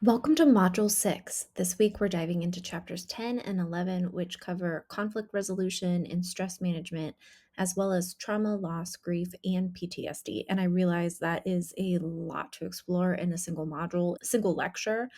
Welcome to Module 6. This week we're diving into chapters 10 and 11, which cover conflict resolution and stress management, as well as trauma, loss, grief, and PTSD. And I realize that is a lot to explore in a single module, single lecture.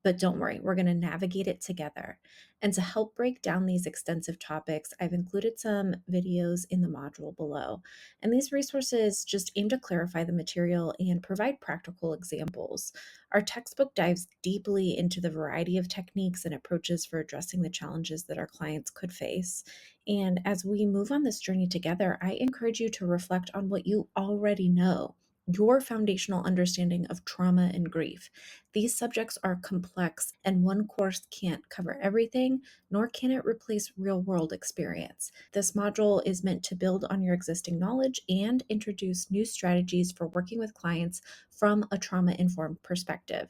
But don't worry, we're going to navigate it together. And to help break down these extensive topics, I've included some videos in the module below. And these resources just aim to clarify the material and provide practical examples. Our textbook dives deeply into the variety of techniques and approaches for addressing the challenges that our clients could face. And as we move on this journey together, I encourage you to reflect on what you already know. Your foundational understanding of trauma and grief. These subjects are complex, and one course can't cover everything, nor can it replace real world experience. This module is meant to build on your existing knowledge and introduce new strategies for working with clients from a trauma informed perspective.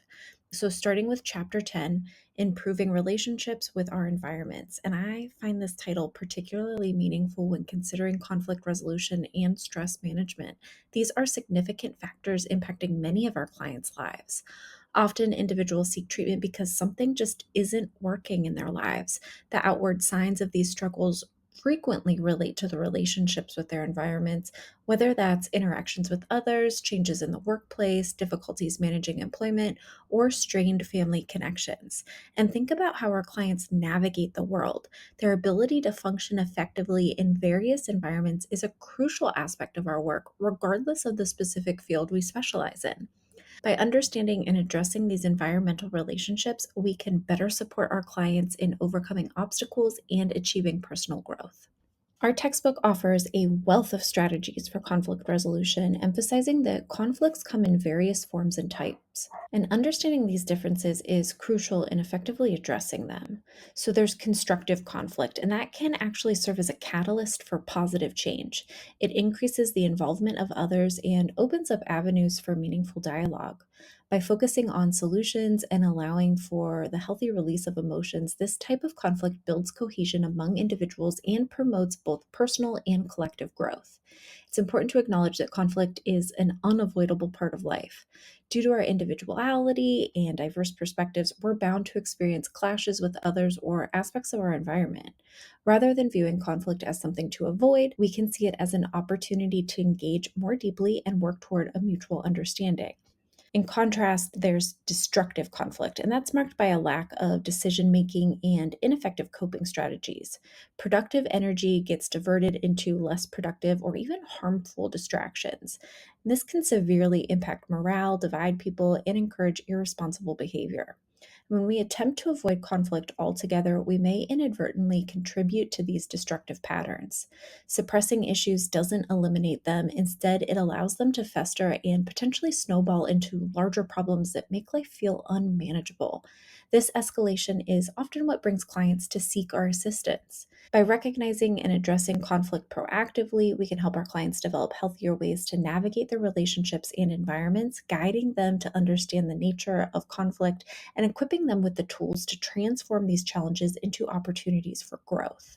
So, starting with chapter 10, improving relationships with our environments. And I find this title particularly meaningful when considering conflict resolution and stress management. These are significant factors impacting many of our clients' lives. Often, individuals seek treatment because something just isn't working in their lives. The outward signs of these struggles frequently relate to the relationships with their environments, whether that's interactions with others, changes in the workplace, difficulties managing employment, or strained family connections. And think about how our clients navigate the world. Their ability to function effectively in various environments is a crucial aspect of our work, regardless of the specific field we specialize in. By understanding and addressing these environmental relationships, we can better support our clients in overcoming obstacles and achieving personal growth. Our textbook offers a wealth of strategies for conflict resolution, emphasizing that conflicts come in various forms and types. And understanding these differences is crucial in effectively addressing them. So there's constructive conflict, and that can actually serve as a catalyst for positive change. It increases the involvement of others and opens up avenues for meaningful dialogue. By focusing on solutions and allowing for the healthy release of emotions, this type of conflict builds cohesion among individuals and promotes both personal and collective growth. It's important to acknowledge that conflict is an unavoidable part of life. Due to our individuality and diverse perspectives, we're bound to experience clashes with others or aspects of our environment. Rather than viewing conflict as something to avoid, we can see it as an opportunity to engage more deeply and work toward a mutual understanding. In contrast, there's destructive conflict, and that's marked by a lack of decision making and ineffective coping strategies. Productive energy gets diverted into less productive or even harmful distractions. This can severely impact morale, divide people, and encourage irresponsible behavior. When we attempt to avoid conflict altogether, we may inadvertently contribute to these destructive patterns. Suppressing issues doesn't eliminate them. Instead, it allows them to fester and potentially snowball into larger problems that make life feel unmanageable. This escalation is often what brings clients to seek our assistance. By recognizing and addressing conflict proactively, we can help our clients develop healthier ways to navigate their relationships and environments, guiding them to understand the nature of conflict and equipping them with the tools to transform these challenges into opportunities for growth.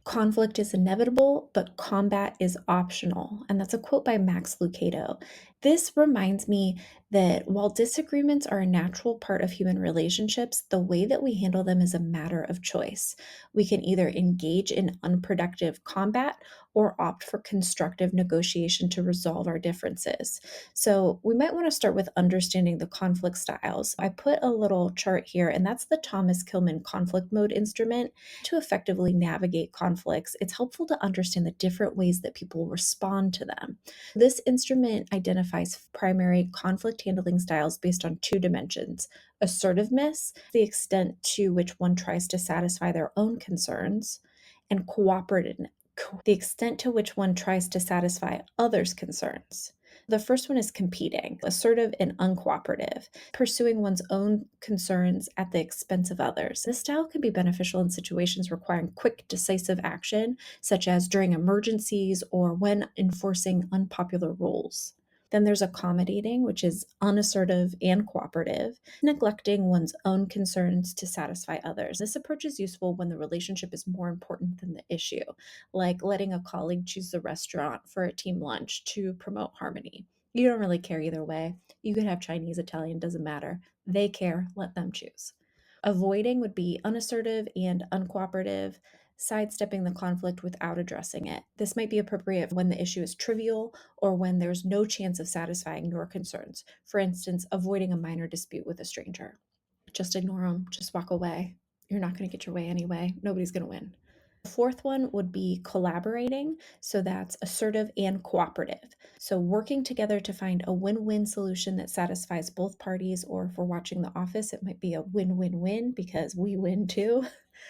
Conflict is inevitable, but combat is optional. And that's a quote by Max Lucado. This reminds me that while disagreements are a natural part of human relationships, the way that we handle them is a matter of choice. We can either engage in unproductive combat or opt for constructive negotiation to resolve our differences. So, we might want to start with understanding the conflict styles. I put a little chart here, and that's the Thomas Kilmann conflict mode instrument. To effectively navigate conflicts, it's helpful to understand the different ways that people respond to them. This instrument identifies primary conflict handling styles based on two dimensions: assertiveness, the extent to which one tries to satisfy their own concerns, and cooperativeness, the extent to which one tries to satisfy others' concerns. The first one is competing, assertive and uncooperative, pursuing one's own concerns at the expense of others. This style can be beneficial in situations requiring quick, decisive action, such as during emergencies or when enforcing unpopular rules. Then there's accommodating, which is unassertive and cooperative, neglecting one's own concerns to satisfy others. This approach is useful when the relationship is more important than the issue, like letting a colleague choose the restaurant for a team lunch to promote harmony. You don't really care either way. You could have Chinese, Italian, doesn't matter. They care, let them choose. Avoiding would be unassertive and uncooperative, sidestepping the conflict without addressing it. This might be appropriate when the issue is trivial or when there's no chance of satisfying your concerns. For instance, avoiding a minor dispute with a stranger. Just ignore them, just walk away. You're not going to get your way anyway. Nobody's going to win. The fourth one would be collaborating. So that's assertive and cooperative. So working together to find a win win solution that satisfies both parties, or if we're watching The Office, it might be a win win win because we win too.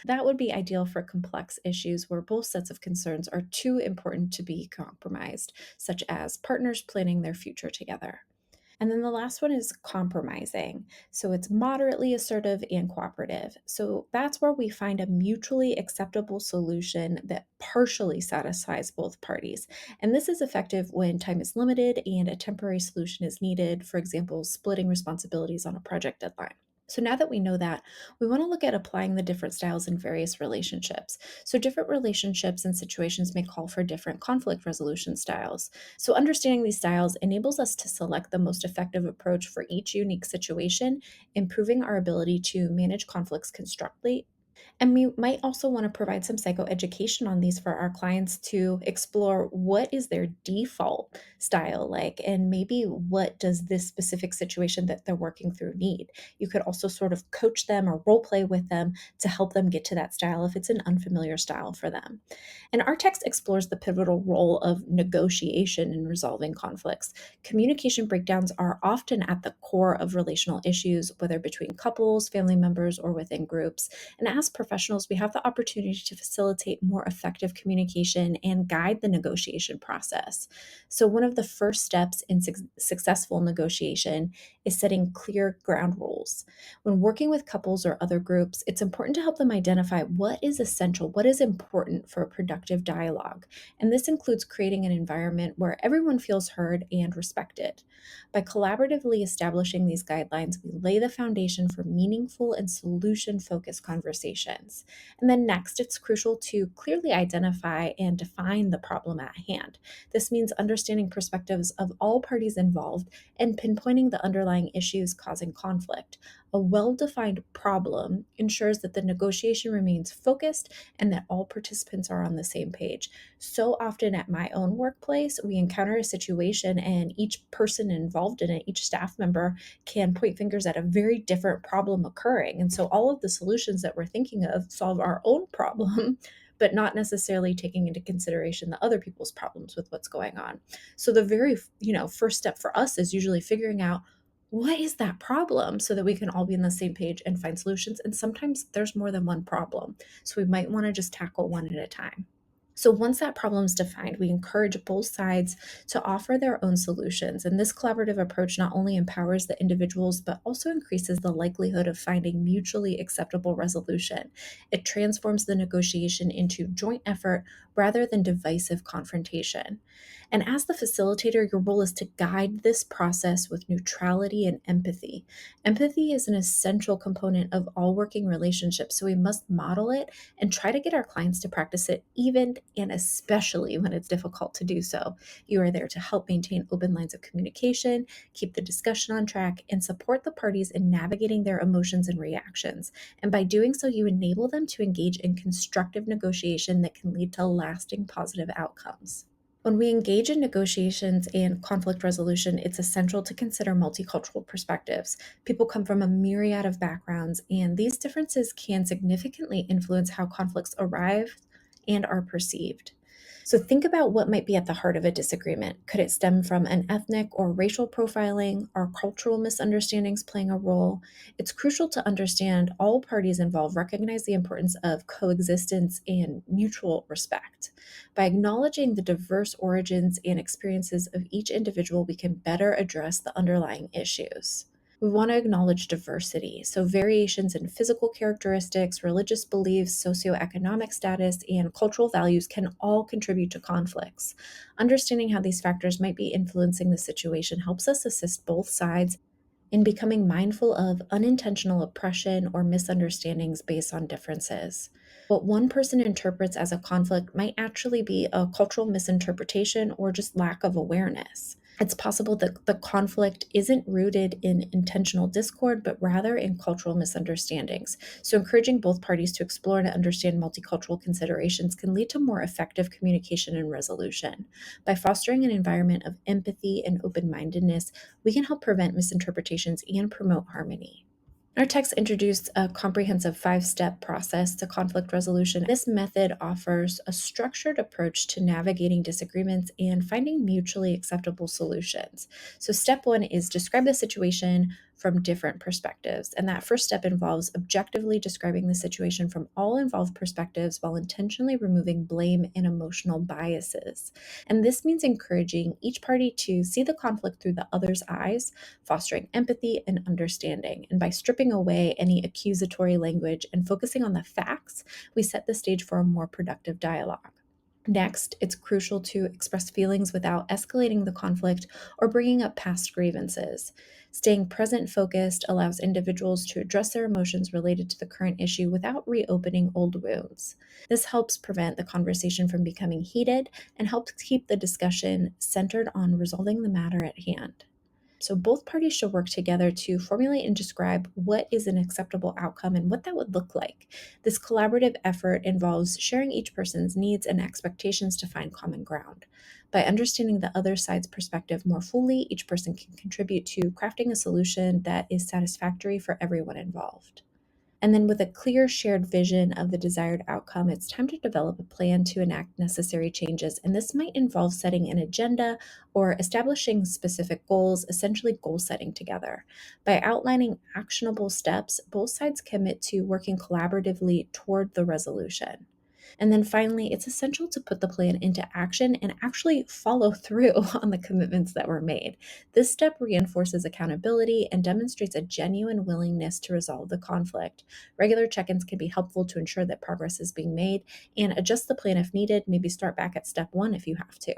That would be ideal for complex issues where both sets of concerns are too important to be compromised, such as partners planning their future together. And then the last one is compromising. So it's moderately assertive and cooperative. So that's where we find a mutually acceptable solution that partially satisfies both parties. And this is effective when time is limited and a temporary solution is needed, for example, splitting responsibilities on a project deadline. So now that we know that, we want to look at applying the different styles in various relationships. So different relationships and situations may call for different conflict resolution styles. So understanding these styles enables us to select the most effective approach for each unique situation, improving our ability to manage conflicts constructively. And we might also want to provide some psychoeducation on these for our clients to explore what is their default style like, and maybe what does this specific situation that they're working through need. You could also sort of coach them or role play with them to help them get to that style if it's an unfamiliar style for them. And our text explores the pivotal role of negotiation in resolving conflicts. Communication breakdowns are often at the core of relational issues, whether between couples, family members, or within groups. And as professionals, we have the opportunity to facilitate more effective communication and guide the negotiation process. So, one of the first steps in successful negotiation is setting clear ground rules. When working with couples or other groups, it's important to help them identify what is essential, what is important for a productive dialogue. And this includes creating an environment where everyone feels heard and respected. By collaboratively establishing these guidelines, we lay the foundation for meaningful and solution focused conversations. And then next, it's crucial to clearly identify and define the problem at hand. This means understanding perspectives of all parties involved and pinpointing the underlying issues causing conflict. A well defined problem ensures that the negotiation remains focused and that all participants are on the same page. So often at my own workplace, we encounter a situation and each person involved in it, each staff member, can point fingers at a very different problem occurring. And so all of the solutions that we're thinking of solve our own problem. But not necessarily taking into consideration the other people's problems with what's going on. So the very, first step for us is usually figuring out what is that problem so that we can all be on the same page and find solutions. And sometimes there's more than one problem. So we might want to just tackle one at a time. So once that problem is defined, we encourage both sides to offer their own solutions. And this collaborative approach not only empowers the individuals, but also increases the likelihood of finding mutually acceptable resolution. It transforms the negotiation into joint effort rather than divisive confrontation. And as the facilitator, your role is to guide this process with neutrality and empathy. Empathy is an essential component of all working relationships, so we must model it and try to get our clients to practice it, even and especially when it's difficult to do so. You are there to help maintain open lines of communication, keep the discussion on track, and support the parties in navigating their emotions and reactions. And by doing so, you enable them to engage in constructive negotiation that can lead to lasting positive outcomes. When we engage in negotiations and conflict resolution, it's essential to consider multicultural perspectives. People come from a myriad of backgrounds, and these differences can significantly influence how conflicts arrive and are perceived. So think about what might be at the heart of a disagreement. Could it stem from an ethnic or racial profiling? Are cultural misunderstandings playing a role? It's crucial to understand all parties involved recognize the importance of coexistence and mutual respect. By acknowledging the diverse origins and experiences of each individual, we can better address the underlying issues. We want to acknowledge diversity. So, variations in physical characteristics, religious beliefs, socioeconomic status, and cultural values can all contribute to conflicts. Understanding how these factors might be influencing the situation helps us assist both sides in becoming mindful of unintentional oppression or misunderstandings based on differences. What one person interprets as a conflict might actually be a cultural misinterpretation or just lack of awareness. It's possible that the conflict isn't rooted in intentional discord, but rather in cultural misunderstandings. So, encouraging both parties to explore and understand multicultural considerations can lead to more effective communication and resolution. By fostering an environment of empathy and open mindedness, we can help prevent misinterpretations and promote harmony. Our text introduced a comprehensive 5 step process to conflict resolution. This method offers a structured approach to navigating disagreements and finding mutually acceptable solutions. So, step 1 is describe the situation from different perspectives. And that first step involves objectively describing the situation from all involved perspectives while intentionally removing blame and emotional biases. And this means encouraging each party to see the conflict through the other's eyes, fostering empathy and understanding. And by stripping away any accusatory language and focusing on the facts, we set the stage for a more productive dialogue. Next, it's crucial to express feelings without escalating the conflict or bringing up past grievances. Staying present focused allows individuals to address their emotions related to the current issue without reopening old wounds. This helps prevent the conversation from becoming heated and helps keep the discussion centered on resolving the matter at hand. So both parties should work together to formulate and describe what is an acceptable outcome and what that would look like. This collaborative effort involves sharing each person's needs and expectations to find common ground. By understanding the other side's perspective more fully, each person can contribute to crafting a solution that is satisfactory for everyone involved. And then, with a clear shared vision of the desired outcome, it's time to develop a plan to enact necessary changes. And this might involve setting an agenda or establishing specific goals, essentially goal setting together. By outlining actionable steps, both sides commit to working collaboratively toward the resolution. And then finally, it's essential to put the plan into action and actually follow through on the commitments that were made. This step reinforces accountability and demonstrates a genuine willingness to resolve the conflict. Regular check ins can be helpful to ensure that progress is being made, and adjust the plan if needed. Maybe start back at step 1 if you have to.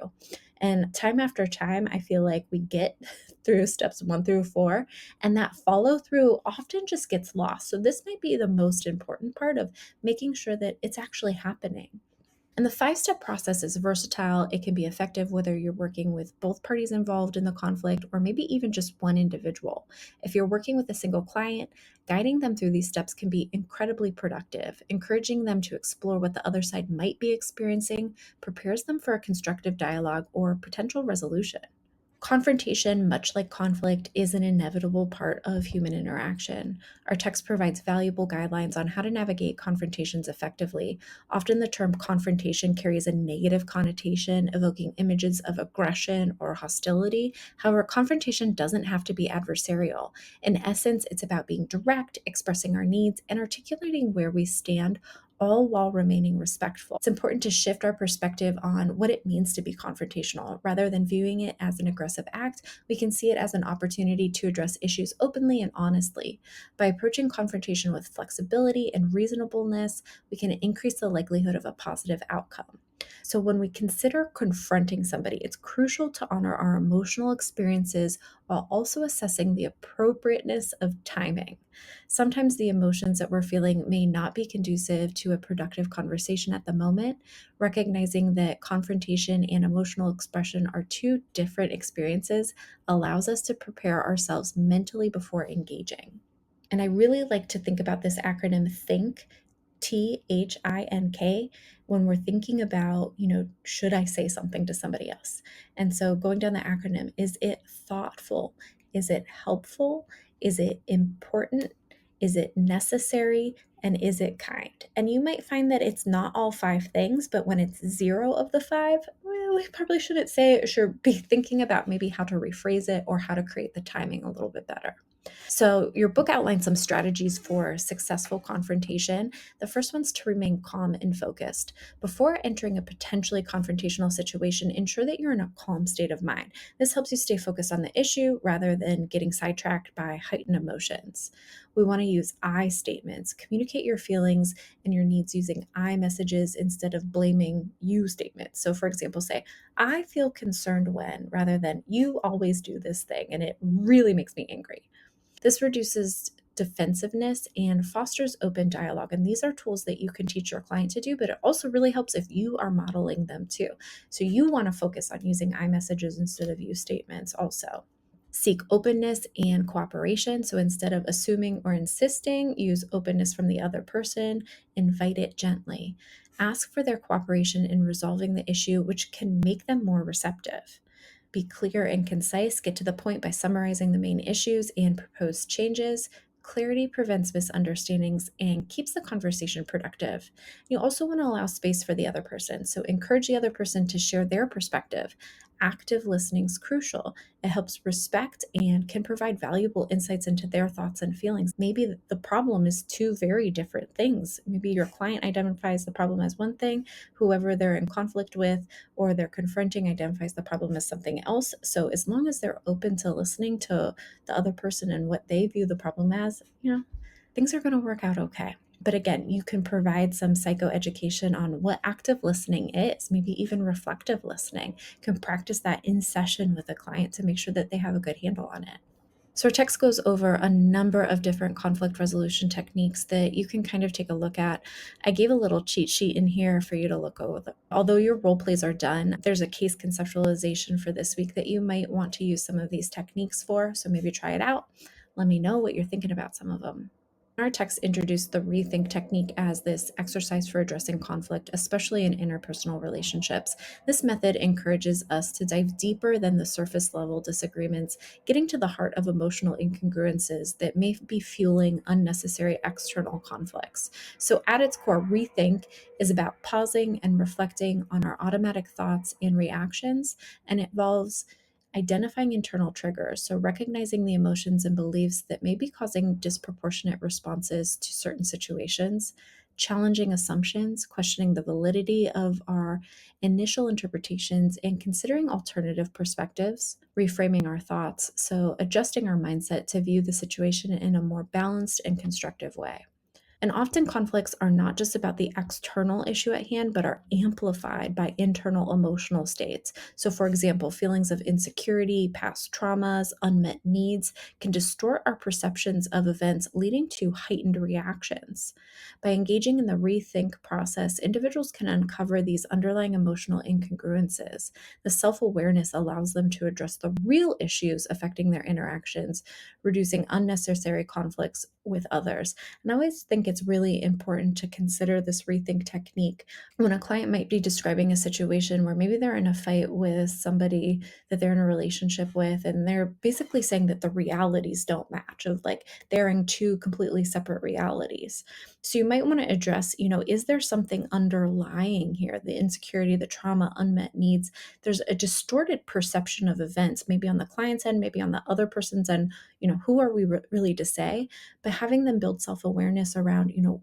And time after time, I feel like we get through steps 1 through 4, and that follow through often just gets lost. So, this might be the most important part of making sure that it's actually happening. And the 5 step process is versatile. It can be effective whether you're working with both parties involved in the conflict or maybe even just one individual. If you're working with a single client, guiding them through these steps can be incredibly productive. Encouraging them to explore what the other side might be experiencing prepares them for a constructive dialogue or potential resolution. Confrontation, much like conflict, is an inevitable part of human interaction. Our text provides valuable guidelines on how to navigate confrontations effectively. Often, the term confrontation carries a negative connotation, evoking images of aggression or hostility. However, confrontation doesn't have to be adversarial. In essence, it's about being direct, expressing our needs, and articulating where we stand, all while remaining respectful. It's important to shift our perspective on what it means to be confrontational. Rather than viewing it as an aggressive act, we can see it as an opportunity to address issues openly and honestly. By approaching confrontation with flexibility and reasonableness, we can increase the likelihood of a positive outcome. So, when we consider confronting somebody, it's crucial to honor our emotional experiences while also assessing the appropriateness of timing. Sometimes the emotions that we're feeling may not be conducive to a productive conversation at the moment. Recognizing that confrontation and emotional expression are 2 different experiences allows us to prepare ourselves mentally before engaging. And I really like to think about this acronym THINK, THINK, when we're thinking about, should I say something to somebody else? And so going down the acronym, is it thoughtful? Is it helpful? Is it important? Is it necessary? And is it kind? And you might find that it's not all 5 things, but when it's 0 of the 5, well, we probably shouldn't say it. Should be thinking about maybe how to rephrase it or how to create the timing a little bit better. So, your book outlines some strategies for successful confrontation. The first one's to remain calm and focused. Before entering a potentially confrontational situation, ensure that you're in a calm state of mind. This helps you stay focused on the issue rather than getting sidetracked by heightened emotions. We want to use I statements. Communicate your feelings and your needs using I messages instead of blaming you statements. So, for example, say, I feel concerned when, rather than you always do this thing and it really makes me angry. This reduces defensiveness and fosters open dialogue. And these are tools that you can teach your client to do, but it also really helps if you are modeling them too. So you want to focus on using I messages instead of you statements also. Seek openness and cooperation. So instead of assuming or insisting, use openness from the other person, invite it gently. Ask for their cooperation in resolving the issue, which can make them more receptive. Be clear and concise, get to the point by summarizing the main issues and proposed changes. Clarity prevents misunderstandings and keeps the conversation productive. You also want to allow space for the other person, so encourage the other person to share their perspective. Active listening is crucial. It helps respect and can provide valuable insights into their thoughts and feelings. Maybe the problem is two very different things. Maybe your client identifies the problem as one thing, whoever they're in conflict with or they're confronting identifies the problem as something else. So as long as they're open to listening to the other person and what they view the problem as, things are going to work out okay. But again, you can provide some psychoeducation on what active listening is, maybe even reflective listening. You can practice that in session with a client to make sure that they have a good handle on it. So our text goes over a number of different conflict resolution techniques that you can kind of take a look at. I gave a little cheat sheet in here for you to look over. Although your role plays are done, there's a case conceptualization for this week that you might want to use some of these techniques for. So maybe try it out. Let me know what you're thinking about some of them. Our text introduced the rethink technique as this exercise for addressing conflict, especially in interpersonal relationships. This method encourages us to dive deeper than the surface level disagreements, getting to the heart of emotional incongruences that may be fueling unnecessary external conflicts. So, at its core, rethink is about pausing and reflecting on our automatic thoughts and reactions, and it involves identifying internal triggers, so recognizing the emotions and beliefs that may be causing disproportionate responses to certain situations, challenging assumptions, questioning the validity of our initial interpretations, and considering alternative perspectives, reframing our thoughts, so adjusting our mindset to view the situation in a more balanced and constructive way. And often conflicts are not just about the external issue at hand, but are amplified by internal emotional states. So, for example, feelings of insecurity, past traumas, unmet needs can distort our perceptions of events, leading to heightened reactions. By engaging in the rethink process, individuals can uncover these underlying emotional incongruences. The self awareness allows them to address the real issues affecting their interactions, reducing unnecessary conflicts with others. And I always think it's really important to consider this rethink technique when a client might be describing a situation where maybe they're in a fight with somebody that they're in a relationship with, and they're basically saying that the realities don't match, of like they're in two completely separate realities. So you might want to address, is there something underlying here? The insecurity, the trauma, unmet needs. There's a distorted perception of events, maybe on the client's end, maybe on the other person's end. Who are we really to say? But having them build self-awareness around,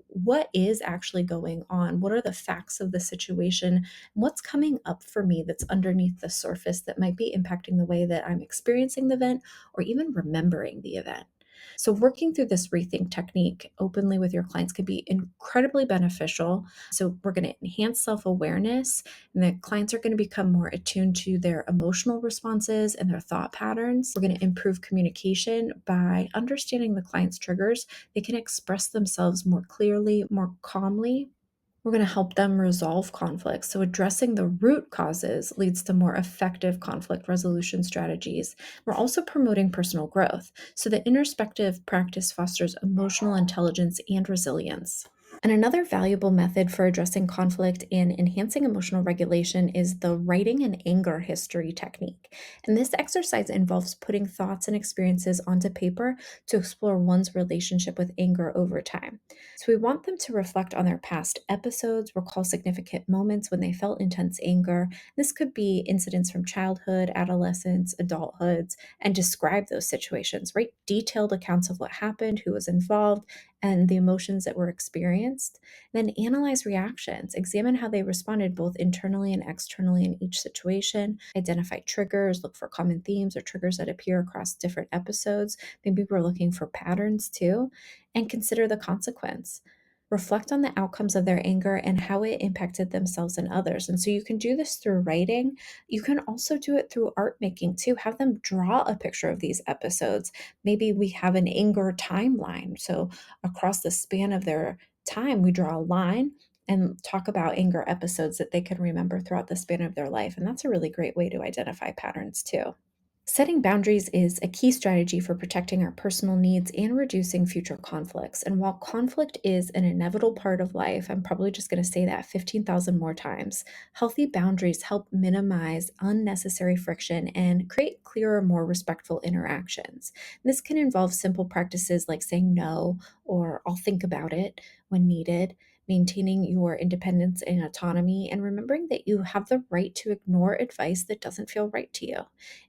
what is actually going on? What are the facts of the situation? What's coming up for me that's underneath the surface that might be impacting the way that I'm experiencing the event or even remembering the event? So, working through this rethink technique openly with your clients could be incredibly beneficial. So, we're going to enhance self awareness, and the clients are going to become more attuned to their emotional responses and their thought patterns. We're going to improve communication by understanding the client's triggers. They can express themselves more clearly, more calmly. We're going to help them resolve conflicts. So, addressing the root causes leads to more effective conflict resolution strategies. We're also promoting personal growth. So, the introspective practice fosters emotional intelligence and resilience. And another valuable method for addressing conflict and enhancing emotional regulation is the writing an anger history technique. And this exercise involves putting thoughts and experiences onto paper to explore one's relationship with anger over time. So we want them to reflect on their past episodes, recall significant moments when they felt intense anger. This could be incidents from childhood, adolescence, adulthoods, and describe those situations, write detailed accounts of what happened, who was involved, and the emotions that were experienced. Then analyze reactions, examine how they responded both internally and externally in each situation, identify triggers, look for common themes or triggers that appear across different episodes. Maybe we're looking for patterns too, and consider the consequence. reflect on the outcomes of their anger and how it impacted themselves and others. And so you can do this through writing. You can also do it through art making too. Have them draw a picture of these episodes. Maybe we have an anger timeline. So across the span of their time, we draw a line and talk about anger episodes that they can remember throughout the span of their life. And that's a really great way to identify patterns too. Setting boundaries is a key strategy for protecting our personal needs and reducing future conflicts. And while conflict is an inevitable part of life, I'm probably just going to say that 15,000 more times. Healthy boundaries help minimize unnecessary friction and create clearer, more respectful interactions. This can involve simple practices like saying no or I'll think about it when needed, maintaining your independence and autonomy, and remembering that you have the right to ignore advice that doesn't feel right to you.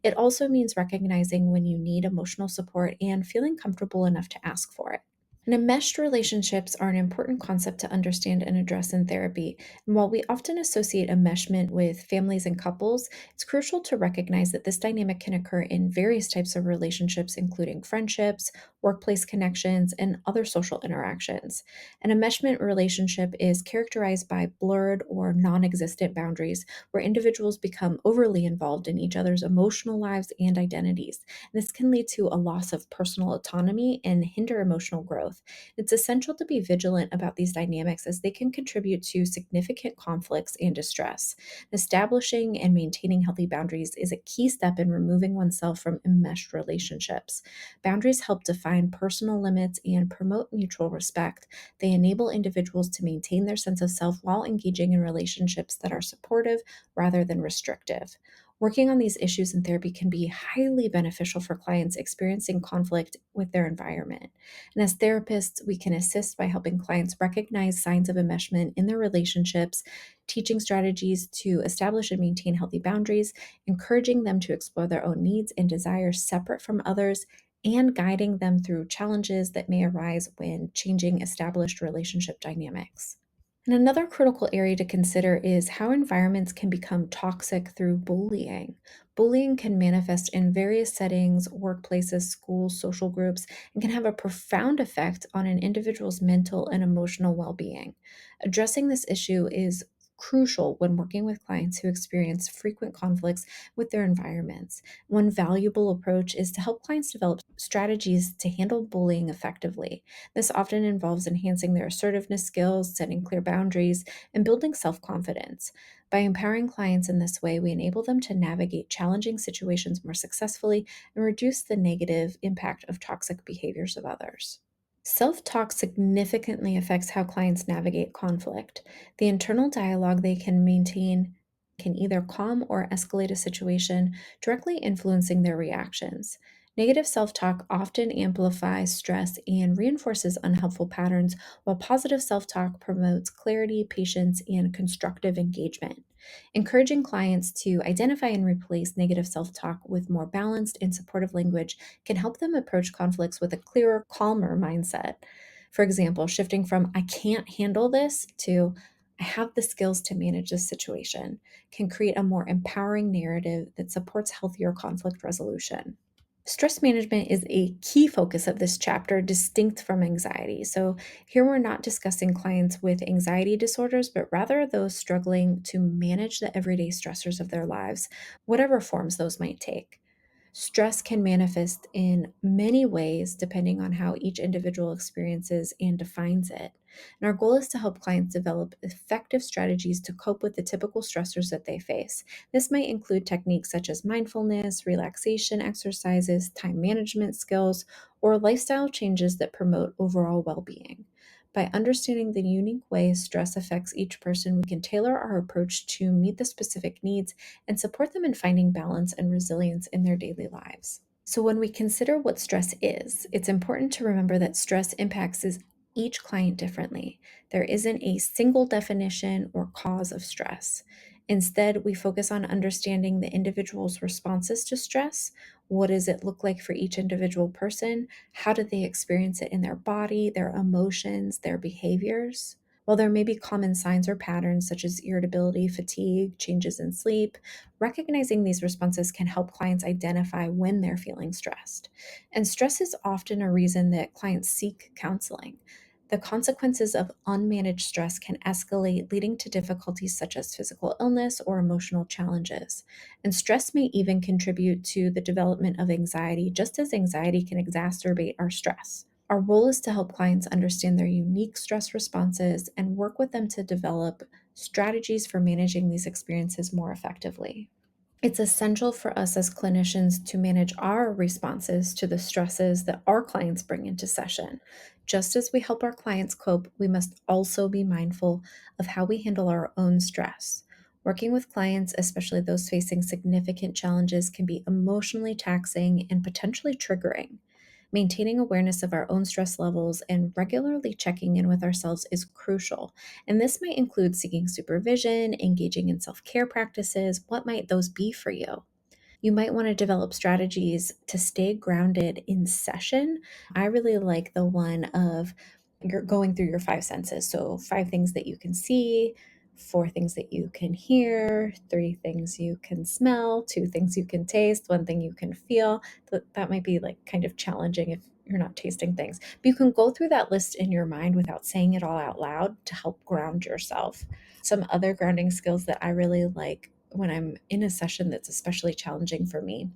It also means recognizing when you need emotional support and feeling comfortable enough to ask for it. And enmeshed relationships are an important concept to understand and address in therapy. And while we often associate enmeshment with families and couples, it's crucial to recognize that this dynamic can occur in various types of relationships, including friendships, workplace connections, and other social interactions. An enmeshment relationship is characterized by blurred or non existent boundaries where individuals become overly involved in each other's emotional lives and identities. This can lead to a loss of personal autonomy and hinder emotional growth. It's essential to be vigilant about these dynamics as they can contribute to significant conflicts and distress. Establishing and maintaining healthy boundaries is a key step in removing oneself from enmeshed relationships. Boundaries help define personal limits and promote mutual respect. They enable individuals to maintain their sense of self while engaging in relationships that are supportive rather than restrictive. Working on these issues in therapy can be highly beneficial for clients experiencing conflict with their environment. And as therapists, we can assist by helping clients recognize signs of enmeshment in their relationships, teaching strategies to establish and maintain healthy boundaries, encouraging them to explore their own needs and desires separate from others, and guiding them through challenges that may arise when changing established relationship dynamics. And another critical area to consider is how environments can become toxic through bullying. Bullying can manifest in various settings, workplaces, schools, social groups, and can have a profound effect on an individual's mental and emotional well being. Addressing this issue is crucial when working with clients who experience frequent conflicts with their environments. One valuable approach is to help clients develop strategies to handle bullying effectively. This often involves enhancing their assertiveness skills, setting clear boundaries, and building self confidence. By empowering clients in this way, we enable them to navigate challenging situations more successfully and reduce the negative impact of toxic behaviors of others. Self talk significantly affects how clients navigate conflict. The internal dialogue they can maintain can either calm or escalate a situation, directly influencing their reactions. Negative self talk often amplifies stress and reinforces unhelpful patterns, while positive self talk promotes clarity, patience, and constructive engagement. Encouraging clients to identify and replace negative self talk with more balanced and supportive language can help them approach conflicts with a clearer, calmer mindset. For example, shifting from I can't handle this to I have the skills to manage this situation can create a more empowering narrative that supports healthier conflict resolution. Stress management is a key focus of this chapter, distinct from anxiety. So, here we're not discussing clients with anxiety disorders, but rather those struggling to manage the everyday stressors of their lives, whatever forms those might take. Stress can manifest in many ways depending on how each individual experiences and defines it. And our goal is to help clients develop effective strategies to cope with the typical stressors that they face. This might include techniques such as mindfulness, relaxation exercises, time management skills, or lifestyle changes that promote overall well being. By understanding the unique ways stress affects each person, we can tailor our approach to meet the specific needs and support them in finding balance and resilience in their daily lives. So, when we consider what stress is, it's important to remember that stress each client differently. There isn't a single definition or cause of stress. Instead, we focus on understanding the individual's responses to stress. What does it look like for each individual person? How do they experience it in their body, their emotions, their behaviors? While there may be common signs or patterns such as irritability, fatigue, changes in sleep, recognizing these responses can help clients identify when they're feeling stressed. And stress is often a reason that clients seek counseling. The consequences of unmanaged stress can escalate, leading to difficulties such as physical illness or emotional challenges. And stress may even contribute to the development of anxiety, just as anxiety can exacerbate our stress. Our role is to help clients understand their unique stress responses and work with them to develop strategies for managing these experiences more effectively. It's essential for us as clinicians to manage our responses to the stresses that our clients bring into session. Just as we help our clients cope, we must also be mindful of how we handle our own stress. Working with clients, especially those facing significant challenges, can be emotionally taxing and potentially triggering. Maintaining awareness of our own stress levels and regularly checking in with ourselves is crucial. And this might include seeking supervision, engaging in self care practices. What might those be for you? You might want to develop strategies to stay grounded in session. I really like the one of you're going through your five senses. So, five things that you can see, four things that you can hear, three things you can smell, two things you can taste, one thing you can feel. That might be like kind of challenging if you're not tasting things. But you can go through that list in your mind without saying it all out loud to help ground yourself. Some other grounding skills that I really like when I'm in a session that's especially challenging for me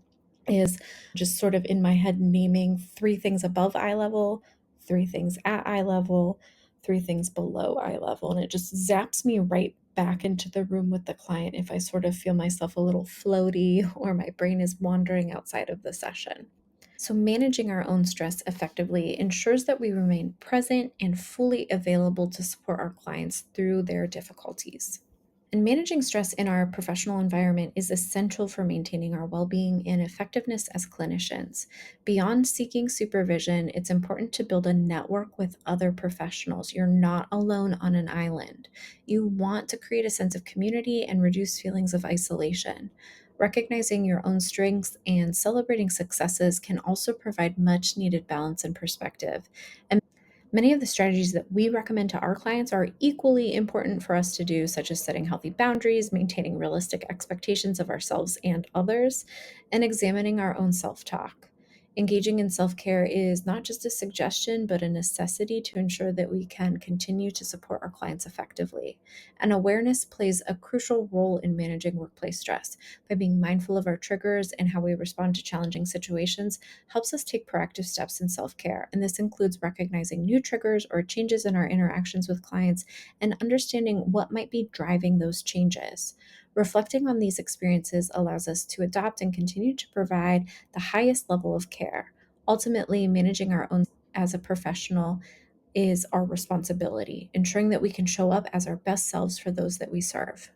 is just sort of in my head naming three things above eye level, three things at eye level, three things below eye level. And it just zaps me right back into the room with the client if I sort of feel myself a little floaty or my brain is wandering outside of the session. So, managing our own stress effectively ensures that we remain present and fully available to support our clients through their difficulties. And managing stress in our professional environment is essential for maintaining our well being and effectiveness as clinicians. Beyond seeking supervision, it's important to build a network with other professionals. You're not alone on an island. You want to create a sense of community and reduce feelings of isolation. Recognizing your own strengths and celebrating successes can also provide much needed balance and perspective. And many of the strategies that we recommend to our clients are equally important for us to do, such as setting healthy boundaries, maintaining realistic expectations of ourselves and others, and examining our own self talk. Engaging in self care is not just a suggestion, but a necessity to ensure that we can continue to support our clients effectively. And awareness plays a crucial role in managing workplace stress. By being mindful of our triggers and how we respond to challenging situations, helps us take proactive steps in self care. And this includes recognizing new triggers or changes in our interactions with clients and understanding what might be driving those changes. Reflecting on these experiences allows us to adopt and continue to provide the highest level of care. Ultimately, managing our own as a professional is our responsibility, ensuring that we can show up as our best selves for those that we serve.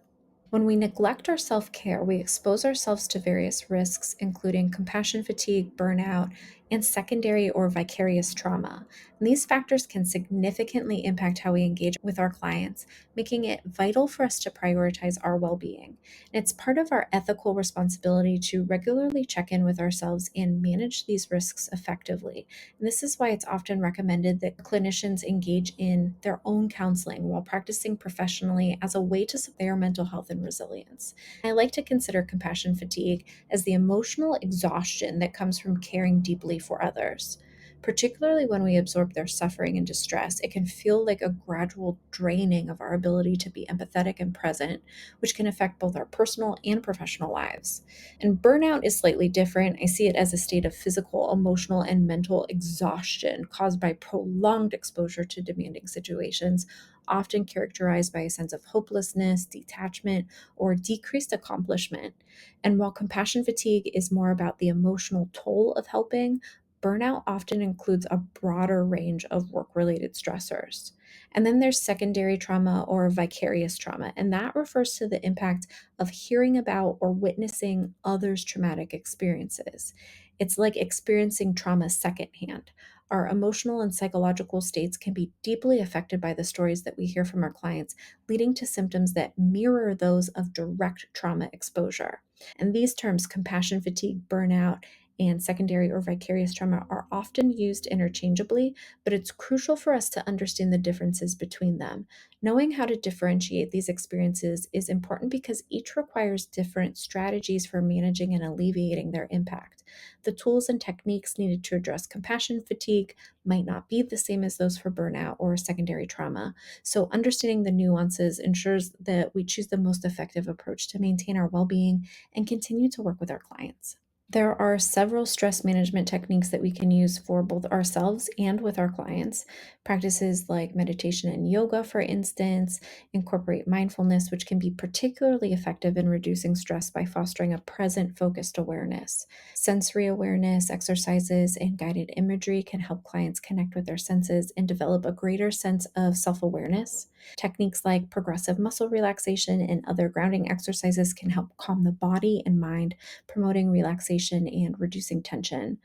When we neglect our self care, we expose ourselves to various risks, including compassion fatigue, burnout, and secondary or vicarious trauma. And these factors can significantly impact how we engage with our clients, making it vital for us to prioritize our well being. And it's part of our ethical responsibility to regularly check in with ourselves and manage these risks effectively. And this is why it's often recommended that clinicians engage in their own counseling while practicing professionally as a way to support their mental health and resilience. I like to consider compassion fatigue as the emotional exhaustion that comes from caring deeply for others. Particularly when we absorb their suffering and distress, it can feel like a gradual draining of our ability to be empathetic and present, which can affect both our personal and professional lives. And burnout is slightly different. I see it as a state of physical, emotional, and mental exhaustion caused by prolonged exposure to demanding situations, often characterized by a sense of hopelessness, detachment, or decreased accomplishment. And while compassion fatigue is more about the emotional toll of helping, burnout often includes a broader range of work related stressors. And then there's secondary trauma or vicarious trauma, and that refers to the impact of hearing about or witnessing others' traumatic experiences. It's like experiencing trauma secondhand. Our emotional and psychological states can be deeply affected by the stories that we hear from our clients, leading to symptoms that mirror those of direct trauma exposure. And these terms, compassion fatigue, burnout, and secondary or vicarious trauma are often used interchangeably, but it's crucial for us to understand the differences between them. Knowing how to differentiate these experiences is important because each requires different strategies for managing and alleviating their impact. The tools and techniques needed to address compassion fatigue might not be the same as those for burnout or secondary trauma. So, understanding the nuances ensures that we choose the most effective approach to maintain our well being and continue to work with our clients. There are several stress management techniques that we can use for both ourselves and with our clients. Practices like meditation and yoga, for instance, incorporate mindfulness, which can be particularly effective in reducing stress by fostering a present, focused awareness. Sensory awareness exercises and guided imagery can help clients connect with their senses and develop a greater sense of self awareness. Techniques like progressive muscle relaxation and other grounding exercises can help calm the body and mind, promoting relaxation and reducing tension.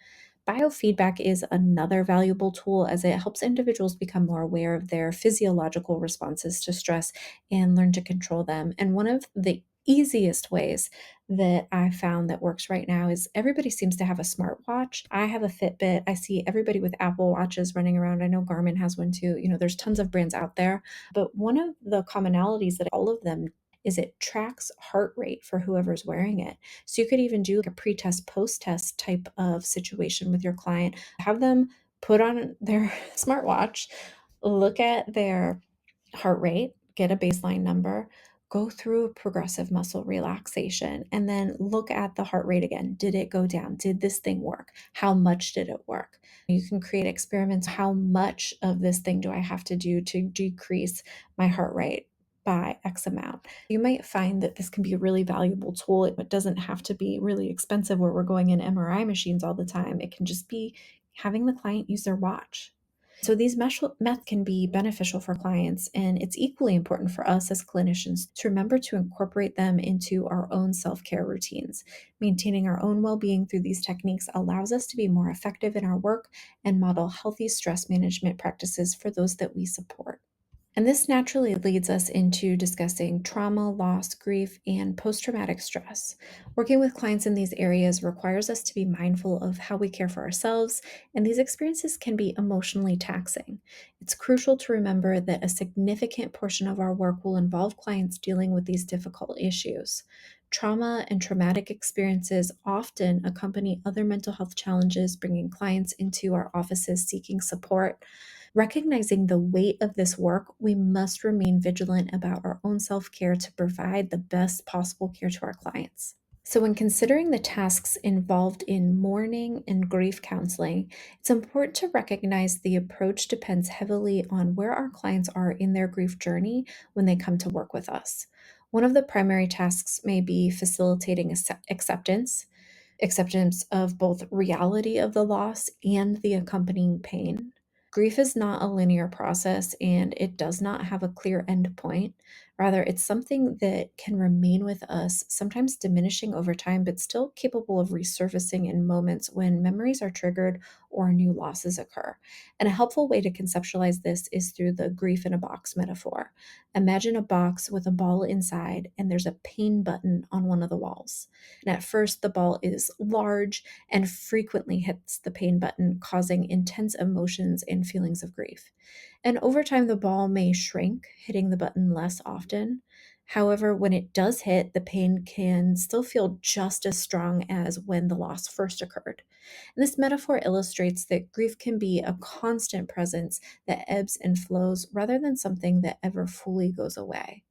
Biofeedback is another valuable tool as it helps individuals become more aware of their physiological responses to stress and learn to control them. And one of the easiest ways that I found that works right now is everybody seems to have a smartwatch. I have a Fitbit. I see everybody with Apple Watches running around. I know Garmin has one too. There's tons of brands out there, but one of the commonalities that all of them is it tracks heart rate for whoever's wearing it. So you could even do like a pre-test, post-test type of situation with your client. Have them put on their smartwatch, look at their heart rate, get a baseline number, go through a progressive muscle relaxation, and then look at the heart rate again. Did it go down? Did this thing work? How much did it work? You can create experiments. How much of this thing do I have to do to decrease my heart rate by X amount? You might find that this can be a really valuable tool. It doesn't have to be really expensive where we're going in MRI machines all the time. It can just be having the client use their watch. So these methods can be beneficial for clients, and it's equally important for us as clinicians to remember to incorporate them into our own self-care routines. Maintaining our own well-being through these techniques allows us to be more effective in our work and model healthy stress management practices for those that we support. And this naturally leads us into discussing trauma, loss, grief, and post traumatic stress. Working with clients in these areas requires us to be mindful of how we care for ourselves, and these experiences can be emotionally taxing. It's crucial to remember that a significant portion of our work will involve clients dealing with these difficult issues. Trauma and traumatic experiences often accompany other mental health challenges, bringing clients into our offices seeking support. Recognizing the weight of this work, we must remain vigilant about our own self care to provide the best possible care to our clients. So, when considering the tasks involved in mourning and grief counseling, it's important to recognize the approach depends heavily on where our clients are in their grief journey when they come to work with us. One of the primary tasks may be facilitating acceptance of both reality of the loss and the accompanying pain. Grief is not a linear process and it does not have a clear end point. Rather, it's something that can remain with us, sometimes diminishing over time, but still capable of resurfacing in moments when memories are triggered or new losses occur. And a helpful way to conceptualize this is through the grief in a box metaphor. Imagine a box with a ball inside, and there's a pain button on one of the walls. And at first, the ball is large and frequently hits the pain button, causing intense emotions and feelings of grief. And over time, the ball may shrink, hitting the button less often. However, when it does hit, the pain can still feel just as strong as when the loss first occurred. And this metaphor illustrates that grief can be a constant presence that ebbs and flows rather than something that ever fully goes away.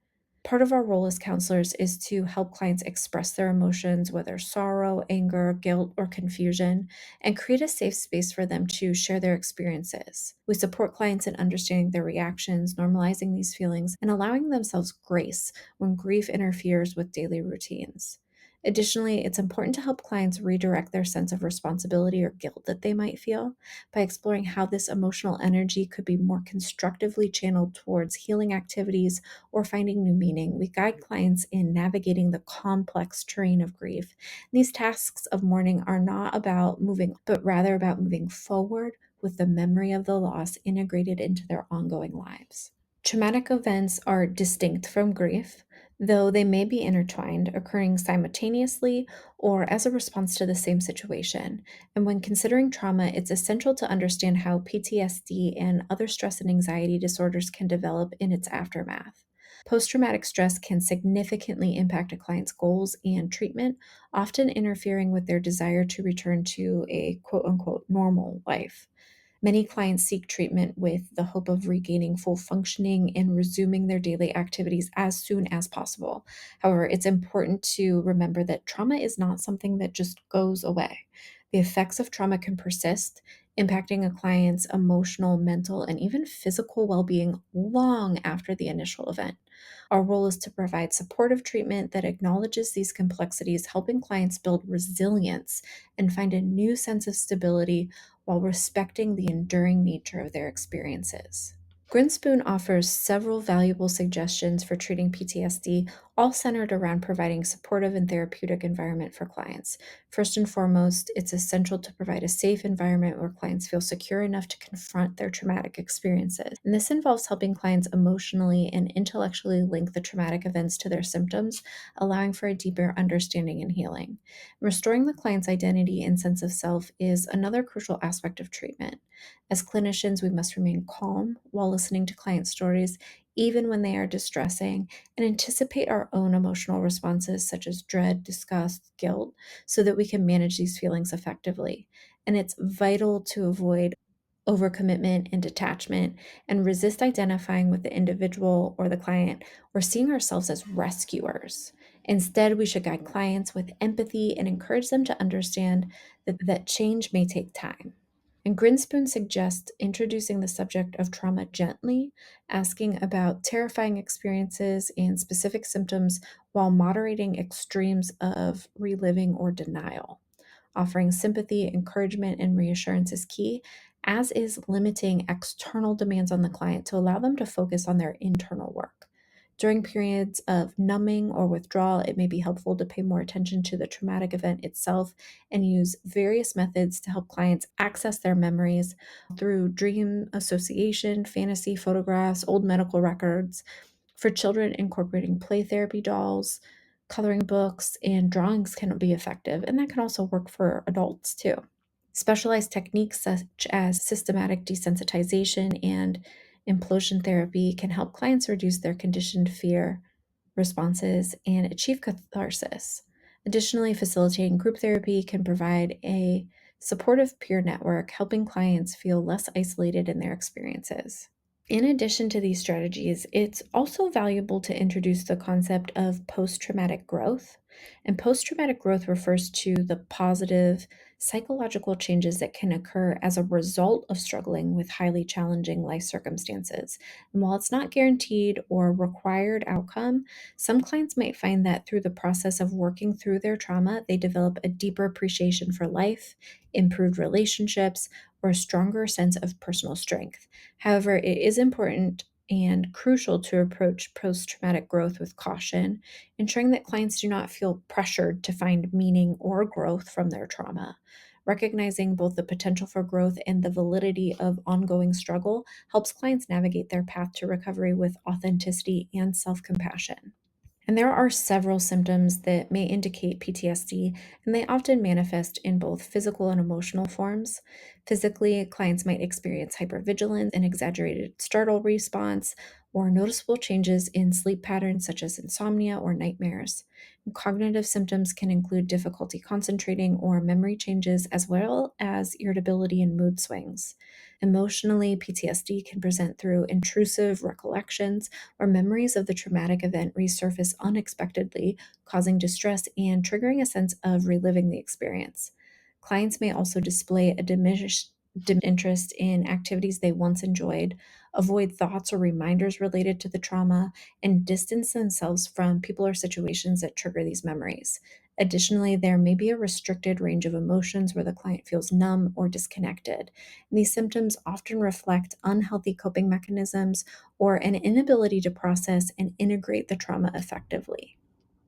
Part of our role as counselors is to help clients express their emotions, whether sorrow, anger, guilt, or confusion, and create a safe space for them to share their experiences. We support clients in understanding their reactions, normalizing these feelings, and allowing themselves grace when grief interferes with daily routines. Additionally, it's important to help clients redirect their sense of responsibility or guilt that they might feel by exploring how this emotional energy could be more constructively channeled towards healing activities or finding new meaning. We guide clients in navigating the complex terrain of grief. These tasks of mourning are not about moving, but rather about moving forward with the memory of the loss integrated into their ongoing lives. Traumatic events are distinct from grief. though they may be intertwined, occurring simultaneously or as a response to the same situation. And when considering trauma, it's essential to understand how PTSD and other stress and anxiety disorders can develop in its aftermath. Post traumatic stress can significantly impact a client's goals and treatment, often interfering with their desire to return to a quote unquote normal life. Many clients seek treatment with the hope of regaining full functioning and resuming their daily activities as soon as possible. However, it's important to remember that trauma is not something that just goes away. The effects of trauma can persist, impacting a client's emotional, mental, and even physical well being long after the initial event. Our role is to provide supportive treatment that acknowledges these complexities, helping clients build resilience and find a new sense of stability while respecting the enduring nature of their experiences. Grinspoon offers several valuable suggestions for treating PTSD, all centered around providing supportive and therapeutic environment for clients. First and foremost, it's essential to provide a safe environment where clients feel secure enough to confront their traumatic experiences. And this involves helping clients emotionally and intellectually link the traumatic events to their symptoms, allowing for a deeper understanding and healing. Restoring the client's identity and sense of self is another crucial aspect of treatment. As clinicians, we must remain calm while listening to client stories, even when they are distressing, and anticipate our own emotional responses such as dread, disgust, guilt, so that we can manage these feelings effectively. And it's vital to avoid overcommitment and detachment and resist identifying with the individual or the client or seeing ourselves as rescuers. Instead, we should guide clients with empathy and encourage them to understand that change may take time. And Grinspoon suggests introducing the subject of trauma gently, asking about terrifying experiences and specific symptoms while moderating extremes of reliving or denial. Offering sympathy, encouragement, and reassurance is key, as is limiting external demands on the client to allow them to focus on their internal work. During periods of numbing or withdrawal, it may be helpful to pay more attention to the traumatic event itself and use various methods to help clients access their memories through dream association, fantasy photographs, old medical records. For children, incorporating play therapy dolls, coloring books, and drawings can be effective, and that can also work for adults too. Specialized techniques such as systematic desensitization and implosion therapy can help clients reduce their conditioned fear responses and achieve catharsis. Additionally, facilitating group therapy can provide a supportive peer network, helping clients feel less isolated in their experiences. In addition to these strategies, it's also valuable to introduce the concept of post traumatic growth. And post traumatic growth refers to the positive psychological changes that can occur as a result of struggling with highly challenging life circumstances. And while it's not guaranteed or required outcome, some clients might find that through the process of working through their trauma, they develop a deeper appreciation for life, improved relationships, or a stronger sense of personal strength. However, it is important and crucial to approach post traumatic growth with caution, ensuring that clients do not feel pressured to find meaning or growth from their trauma. Recognizing both the potential for growth and the validity of ongoing struggle helps clients navigate their path to recovery with authenticity and self compassion. And there are several symptoms that may indicate PTSD, and they often manifest in both physical and emotional forms. Physically, clients might experience hypervigilance, an exaggerated startle response, or noticeable changes in sleep patterns such as insomnia or nightmares. And cognitive symptoms can include difficulty concentrating or memory changes, as well as irritability and mood swings. Emotionally, PTSD can present through intrusive recollections or memories of the traumatic event resurface unexpectedly, causing distress and triggering a sense of reliving the experience. Clients may also display a diminished interest in activities they once enjoyed, avoid thoughts or reminders related to the trauma, and distance themselves from people or situations that trigger these memories. Additionally, there may be a restricted range of emotions where the client feels numb or disconnected. These symptoms often reflect unhealthy coping mechanisms or an inability to process and integrate the trauma effectively.